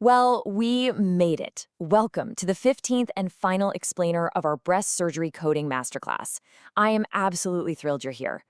Well, we made it. Welcome to the 15th and final explainer of our breast surgery coding masterclass. I am absolutely thrilled you're here.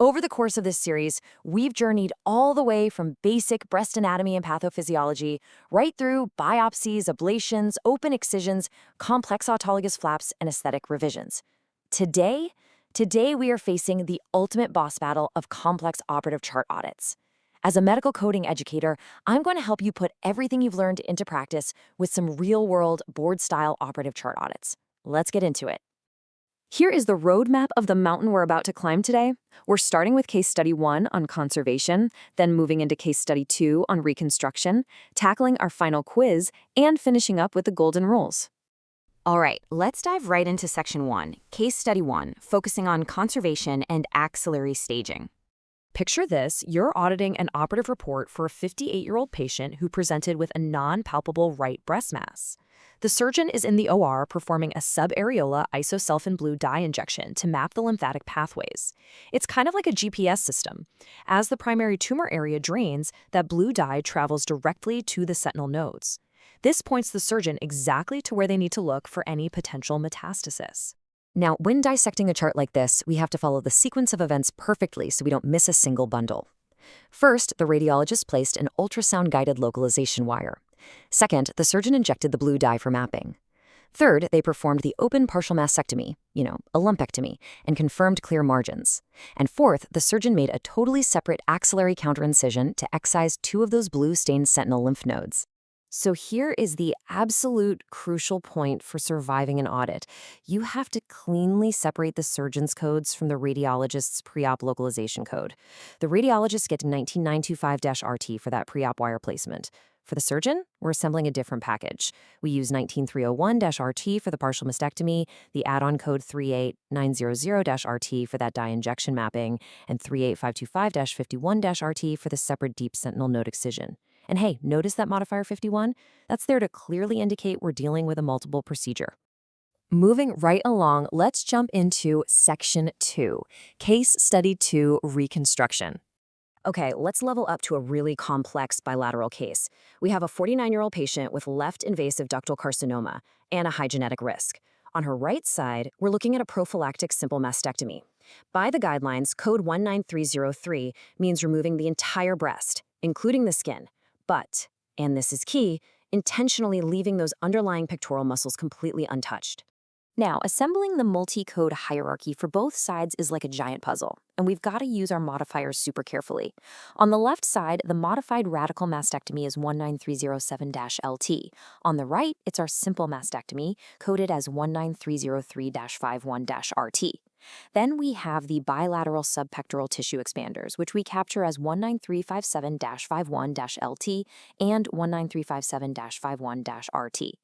Over the course of this series, we've journeyed all the way from basic breast anatomy and pathophysiology, right through biopsies, ablations, open excisions, complex autologous flaps, and aesthetic revisions. Today, today we are facing the ultimate boss battle of complex operative chart audits. As a medical coding educator, I'm going to help you put everything you've learned into practice with some real-world board-style operative chart audits. Let's get into it. Here is the roadmap of the mountain we're about to climb today. We're starting with case study 1 on conservation, then moving into case study 2 on reconstruction, tackling our final quiz, and finishing up with the golden rules. All right, let's dive right into section 1, case study 1, focusing on conservation and axillary staging. Picture this, you're auditing an operative report for a 58-year-old patient who presented with a non-palpable right breast mass. The surgeon is in the OR performing a subareola isosulfan blue dye injection to map the lymphatic pathways. It's kind of like a GPS system. As the primary tumor area drains, that blue dye travels directly to the sentinel nodes. This points the surgeon exactly to where they need to look for any potential metastasis. Now, when dissecting a chart like this, we have to follow the sequence of events perfectly so we don't miss a single bundle. First, the radiologist placed an ultrasound-guided localization wire. Second, the surgeon injected the blue dye for mapping. Third, they performed the open partial mastectomy, a lumpectomy, and confirmed clear margins. And fourth, the surgeon made a totally separate axillary counterincision to excise 2 of those blue-stained sentinel lymph nodes. So here is the absolute crucial point for surviving an audit. You have to cleanly separate the surgeon's codes from the radiologist's pre-op localization code. The radiologist gets 19925-RT for that pre-op wire placement. For the surgeon, we're assembling a different package. We use 19301-RT for the partial mastectomy, the add-on code 38900-RT for that dye injection mapping, and 38525-51-RT for the separate deep sentinel node excision. And hey, notice that modifier 51? That's there to clearly indicate we're dealing with a multiple procedure. Moving right along, let's jump into section 2, case study 2, reconstruction. Okay, let's level up to a really complex bilateral case. We have a 49-year-old patient with left invasive ductal carcinoma and a high genetic risk. On her right side, we're looking at a prophylactic simple mastectomy. By the guidelines, code 19303 means removing the entire breast, including the skin. But, and this is key, intentionally leaving those underlying pectoral muscles completely untouched. Now, assembling the multi-code hierarchy for both sides is like a giant puzzle, and we've got to use our modifiers super carefully. On the left side, the modified radical mastectomy is 19307-LT. On the right, it's our simple mastectomy, coded as 19303-51-RT. Then we have the bilateral subpectoral tissue expanders, which we capture as 19357-51-LT and 19357-51-RT.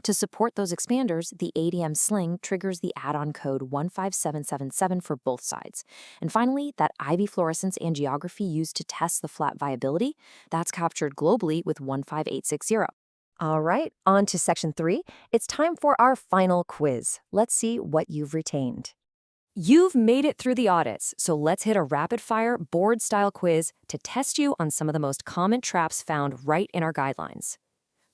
To support those expanders, the ADM sling triggers the add-on code 15777 for both sides. And finally, that IV fluorescence angiography used to test the flap viability, that's captured globally with 15860. All right, on to section 3. It's time for our final quiz. Let's see what you've retained. You've made it through the audits, so let's hit a rapid-fire board-style quiz to test you on some of the most common traps found right in our guidelines.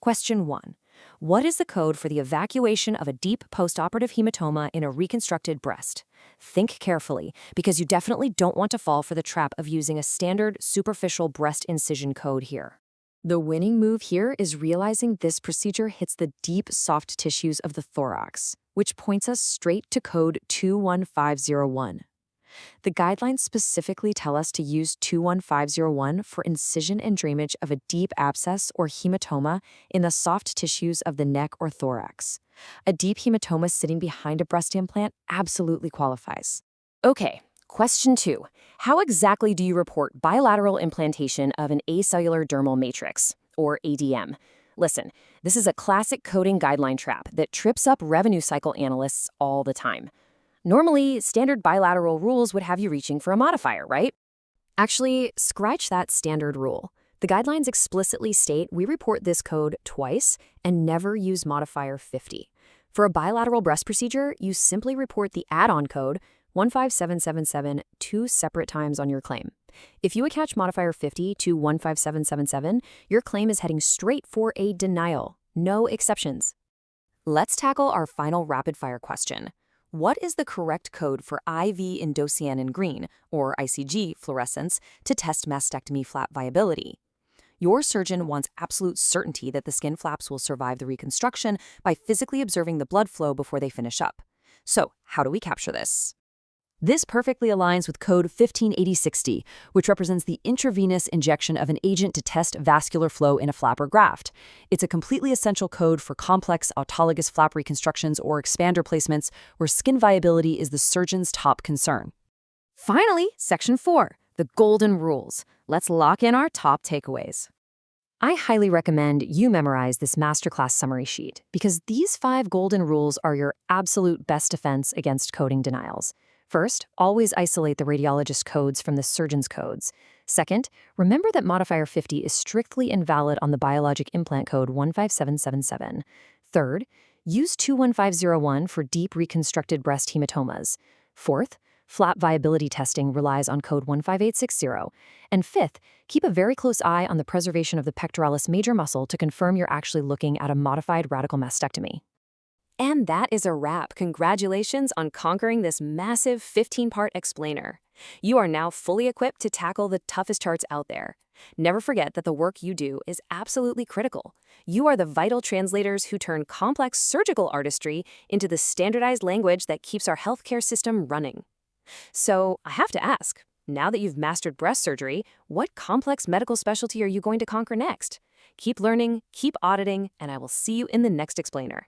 Question 1. What is the code for the evacuation of a deep postoperative hematoma in a reconstructed breast? Think carefully, because you definitely don't want to fall for the trap of using a standard superficial breast incision code here. The winning move here is realizing this procedure hits the deep soft tissues of the thorax, which points us straight to code 21501. The guidelines specifically tell us to use 21501 for incision and drainage of a deep abscess or hematoma in the soft tissues of the neck or thorax. A deep hematoma sitting behind a breast implant absolutely qualifies. Okay, question 2. How exactly do you report bilateral implantation of an acellular dermal matrix, or ADM? Listen, this is a classic coding guideline trap that trips up revenue cycle analysts all the time. Normally, standard bilateral rules would have you reaching for a modifier, right? Actually, scratch that standard rule. The guidelines explicitly state we report this code twice and never use modifier 50. For a bilateral breast procedure, you simply report the add-on code 15777 two separate times on your claim. If you attach modifier 50 to 15777, your claim is heading straight for a denial. No exceptions. Let's tackle our final rapid-fire question. What is the correct code for IV indocyanine green, or ICG, fluorescence to test mastectomy flap viability? Your surgeon wants absolute certainty that the skin flaps will survive the reconstruction by physically observing the blood flow before they finish up. So, how do we capture this? This perfectly aligns with code 158060, which represents the intravenous injection of an agent to test vascular flow in a flap or graft. It's a completely essential code for complex autologous flap reconstructions or expander placements where skin viability is the surgeon's top concern. Finally, Section 4, the golden rules. Let's lock in our top takeaways. I highly recommend you memorize this masterclass summary sheet because these 5 golden rules are your absolute best defense against coding denials. First, always isolate the radiologist's codes from the surgeon's codes. Second, remember that modifier 50 is strictly invalid on the biologic implant code 15777. Third, use 21501 for deep reconstructed breast hematomas. Fourth, flap viability testing relies on code 15860. And fifth, keep a very close eye on the preservation of the pectoralis major muscle to confirm you're actually looking at a modified radical mastectomy. And that is a wrap. Congratulations on conquering this massive 15-part explainer. You are now fully equipped to tackle the toughest charts out there. Never forget that the work you do is absolutely critical. You are the vital translators who turn complex surgical artistry into the standardized language that keeps our healthcare system running. So, I have to ask, now that you've mastered breast surgery, what complex medical specialty are you going to conquer next? Keep learning, keep auditing, and I will see you in the next explainer.